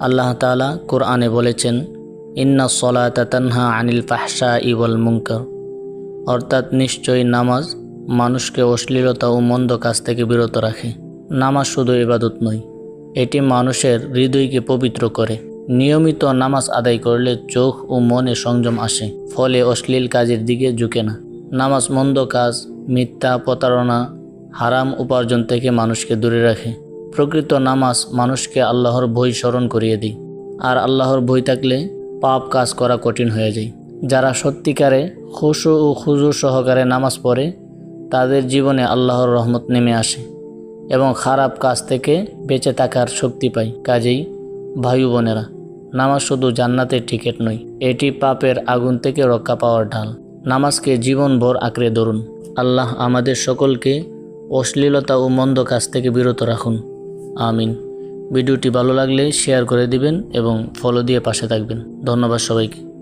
আল্লাহ তাআলা কোরআনে বলেছেন, ইন্না সলাতা তানহা আনিল ফাহশাই ওয়াল মুনকার, অর্থাৎ নিশ্চয়ই নামাজ মানুষকে অশ্লীলতা ও মন্দ কাজ থেকে বিরত রাখে। নামাজ শুধু ইবাদত নয়, এটি মানুষের হৃদয়কে পবিত্র করে। নিয়মিত নামাজ আদায় করলে চোখ ও মনে সংযম আসে, ফলে অশ্লীল কাজের দিকে ঝুঁকে না। নামাজ মন্দ কাজ, মিথ্যা, প্রতারণা, হারাম উপার্জন থেকে মানুষকে দূরে রাখে। প্রকৃত নামাজ মানুষকে আল্লাহর ভয় স্মরণ করিয়ে দেয়, আর আল্লাহর ভয় থাকলে পাপ কাজ করা কঠিন হয়ে যায়। যারা সত্যিকারে খুশু ও খুজু সহকারে নামাজ পড়ে তাদের জীবনে আল্লাহর রহমত নেমে আসে এবং খারাপ কাজ থেকে বেঁচে থাকার শক্তি পায়। কাজেই ভাই বোনেরা, নামাজ শুধু জান্নাতের টিকিট নয়, এটি পাপের আগুন থেকে রক্ষা পাওয়ার ঢাল। নামাজকে জীবনভর আঁকড়ে ধরুন। আল্লাহ আমাদের সকলকে অশ্লীলতা ও মন্দ কাজ থেকে বিরত রাখুন। আমিন। ভিডিওটি ভালো লাগলে শেয়ার করে দিবেন এবং ফলো দিয়ে পাশে থাকবেন। ধন্যবাদ সবাইকে।